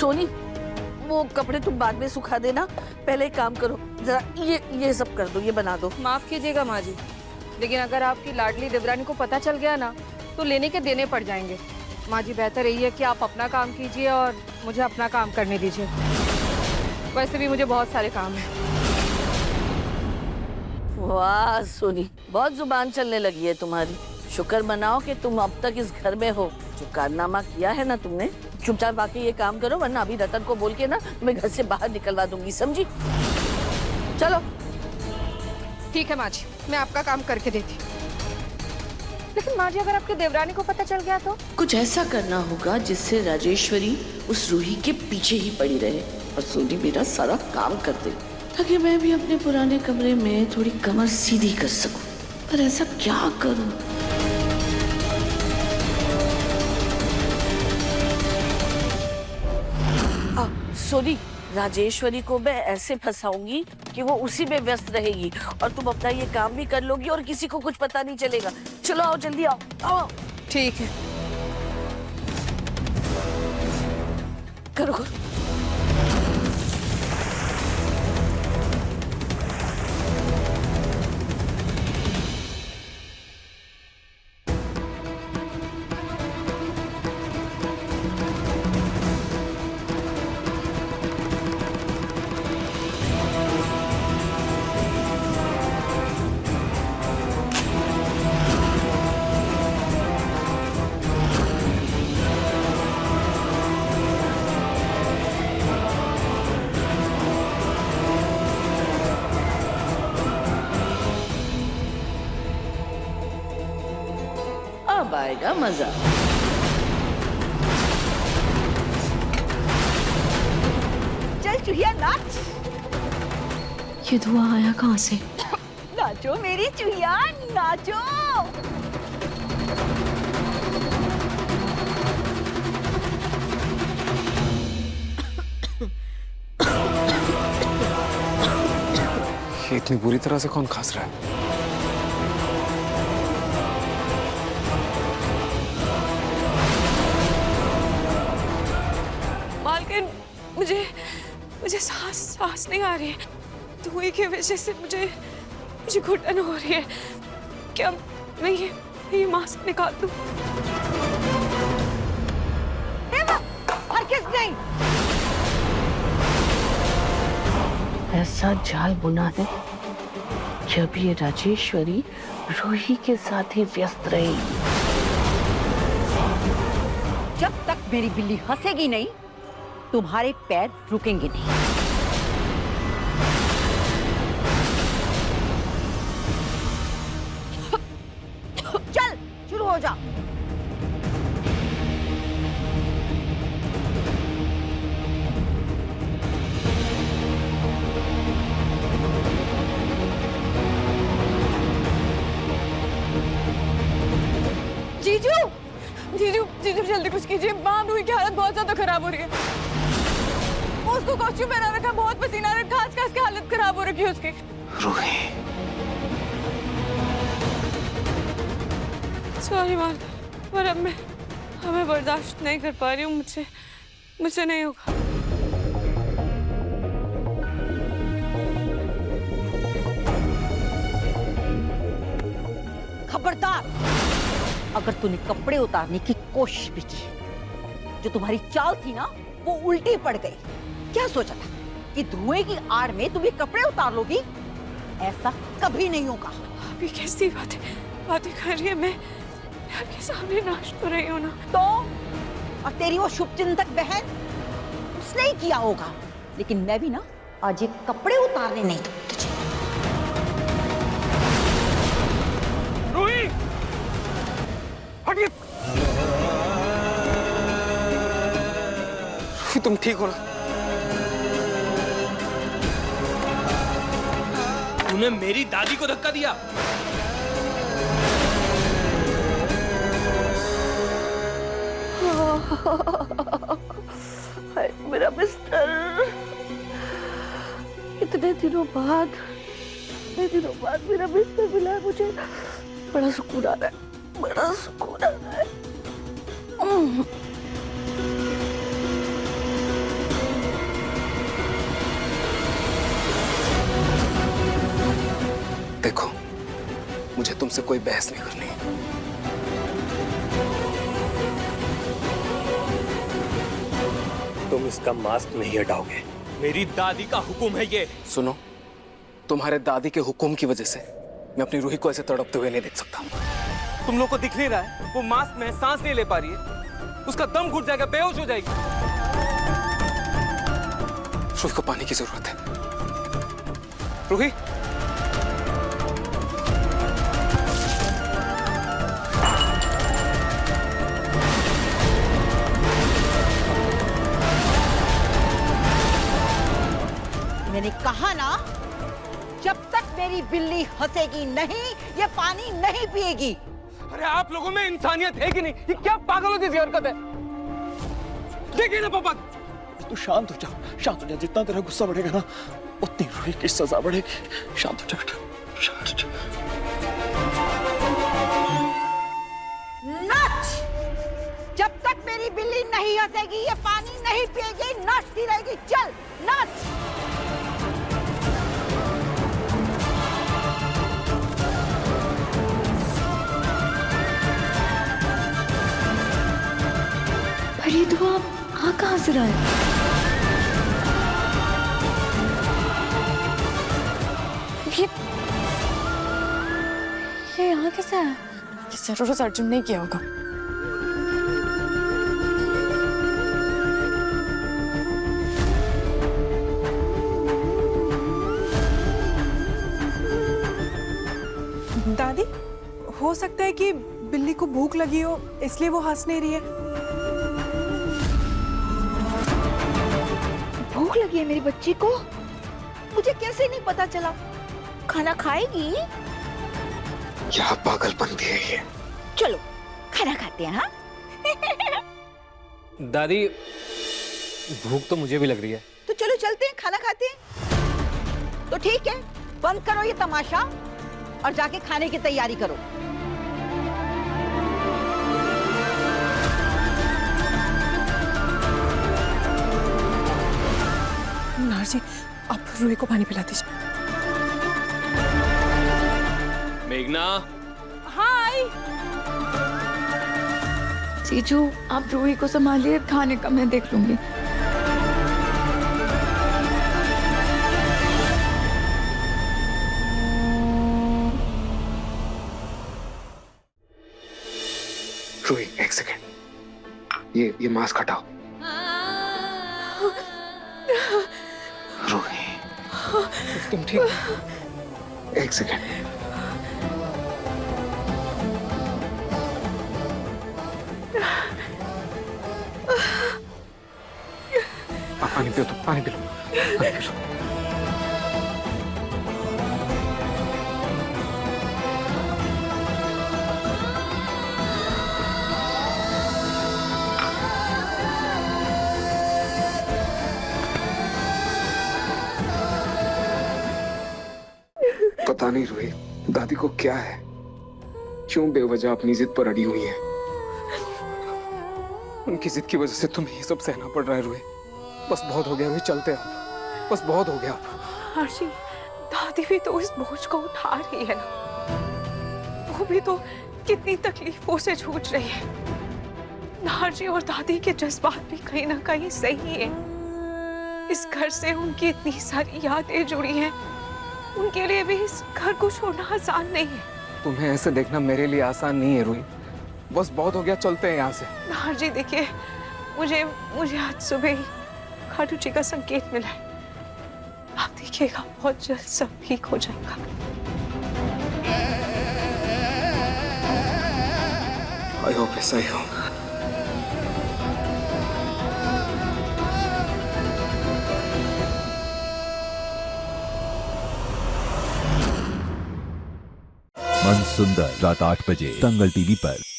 सोनी, वो कपड़े तुम बाद में सुखा देना, पहले एक काम करो, जरा ये सब कर दो, ये बना दो। माफ कीजिएगा माँ जी, लेकिन अगर आपकी लाडली देवरानी को पता चल गया ना तो लेने के देने पड़ जाएंगे। माँ जी, बेहतर यही है कि आप अपना काम कीजिए और मुझे अपना काम करने दीजिए। वैसे भी मुझे बहुत सारे काम हैं। वाह सोनी, बहुत जुबान चलने लगी है तुम्हारी। शुक्र मनाओ कि तुम अब तक इस घर में हो। जो कारनामा किया है ना तुमने, चुपचाप आके ये काम करो, वरना अभी रतन को बोल के ना मैं घर से बाहर निकलवा दूंगी, समझी? चलो। ठीक है माँ जी, मैं आपका काम करके देती हूँ। लेकिन माँ जी, अगर आपके देवरानी को पता चल गया तो? कुछ ऐसा करना होगा जिससे राजेश्वरी उस रूही के पीछे ही पड़ी रहे और सोनी मेरा सारा काम कर दे, ताकि मैं भी अपने पुराने कमरे में थोड़ी कमर सीधी कर सकूं। पर ऐसा क्या करूं? सोनी, राजेश्वरी को मैं ऐसे फंसाऊंगी कि वो उसी में व्यस्त रहेगी और तुम अपना ये काम भी कर लोगी और किसी को कुछ पता नहीं चलेगा। चलो आओ, जल्दी आओ, आओ। ठीक है। करो। अब आएगा मजा। चल चूहिया नाच। ये धुआं आया कहाँ से? नाचो मेरी चूहिया, नाचो। ये इतनी बुरी तरह से कौन खांस रहा है? मालकिन, मुझे सांस नहीं आ रही है। धुएं की वजह से मुझे घुटन हो रही है। क्या मैं ये मास्क निकाल दूं? हरगिज़ नहीं। ऐसा जाल बुना दे कि अभी ये राजेश्वरी रूही के साथ ही व्यस्त रहेगी। जब तक मेरी बिल्ली हंसेगी नहीं, तुम्हारे पैर रुकेंगे नहीं। चल शुरू हो जा। जीजू, जीजू, जीजू जल्दी कुछ कीजिए। माँ रूही की हालत बहुत ज्यादा खराब हो रही है। उसको कॉस्ट्यूम पहना रखा, बहुत पसीना आ रहा है, खास की हालत खराब हो रखी है उसकी। रूही, सॉरी माँ, पर अब मैं बर्दाश्त नहीं कर पा रही हूँ। मुझसे नहीं होगा। खबरदार, अगर तूने कपड़े उतारने की कोशिश भी की, जो तुम्हारी चाल थी ना वो उल्टी पड़ गई। क्या सोचा था कि धुएं की आड़ में तुम ये कपड़े उतार लोगी? ऐसा कभी नहीं होगा। अभी कैसी बातें कर रही है? मैं आपके सामने नाच तो रही हूँ ना। तो और तेरी वो शुभचिंतक बहन, उसने ही किया होगा, लेकिन मैं भी ना आज ये कपड़े उतारने नहीं दूंगी तुझे। रूही, हटिए। रूही, तुम ठीक हो ना? तूने मेरी दादी को धक्का दिया। मेरा बिस्तर। इतने दिनों बाद मेरा बिस्तर मिला है मुझे। बड़ा सुकून आ रहा है, बड़ा सुकून आ रहा है। देखो, मुझे तुमसे कोई बहस नहीं करनी। तुम इसका मास्क नहीं हटाओगे। मेरी दादी का हुक्म है ये। सुनो, तुम्हारे दादी के हुक्म की वजह से मैं अपनी रूही को ऐसे तड़पते हुए नहीं देख सकता। तुम लोग को दिख नहीं रहा है, वो मास्क में सांस नहीं ले पा रही है, उसका दम घुट जाएगा, बेहोश हो जाएगी। रूही को पानी की जरूरत है। रूही, मैंने कहा ना, जब तक मेरी बिल्ली हंसेगी नहीं, ये पानी नहीं पिएगी। अरे आप लोगों में इंसानियत है कि नहीं? ये क्या पागलों जैसी हरकत है? देखिए ना पापा। तू शांत हो जा, शांत हो जा। जितना तेरा गुस्सा बढ़ेगा ना, उतनी रूही की सजा बढ़ेगी। शांत हो जा बेटा, शांत हो जा। नाच! जब तक मेरी बिल्ली नहीं हंसेगी, ये पानी नहीं पिएगी, नाचती रहेगी। चल नाच। पर ये धुआं आ कहाँ से रहा है? ये यहाँ कैसे आया? ये जरूर उस अर्जुन ने किया होगा। दादी, हो सकता है कि बिल्ली को भूख लगी हो, इसलिए वो हंस नहीं रही है। भूख लगी है मेरी बच्ची को? मुझे कैसे नहीं पता चला? खाना खाएगी? क्या पागलपन भी है ये। चलो खाना खाते हैं। हाँ दादी, भूख तो मुझे भी लग रही है। तो चलो चलते हैं, खाना खाते हैं। तो ठीक है, बंद करो ये तमाशा और जाके खाने की तैयारी करो। नार जी, आप रूही को पानी पिला दीजिए। मेघना, हाय। जीजू, आप रूही को संभालिए, खाने का मैं देख लूंगी। रूही, एक सेकेंड, ये मास्क हटाओ। रूही, तुम ठीक? एक सेकेंड। पानी पियो, तुम पानी पी लो, पानी पी लो। पता नहीं रूही, दादी को क्या है, क्यों बेवजह अपनी जिद पर अड़ी हुई है। उनकी जिद की वजह से तुम्हें ये सब सहना पड़ रहा है रूही। बस बहुत हो गया रूही, चलते हैं। बस बहुत हो गया। हर्षी, दादी भी तो इस बोझ को उठा रही है ना। वो भी तो कितनी तकलीफों से जूझ रही है। नारजी और दादी के जज्बात भी कहीं ना कहीं सही है। इस घर से उनकी इतनी सारी यादें जुड़ी हैं। उनके लिए भी इस घर को छोड़ना आसान नहीं है। तुम्हें ऐसे देखना मेरे लिए आसान नहीं है रूही। बस बहुत हो गया, चलते हैं यहाँ से। नारजी देखिए, मुझे आज सुबह ही खाटू जी का संकेत मिला है। आप देखिएगा, बहुत जल्द सब ठीक हो जाएगा। आई होप ऐसा ही हो। मन सुंदर रात 8 बजे दंगल टीवी पर।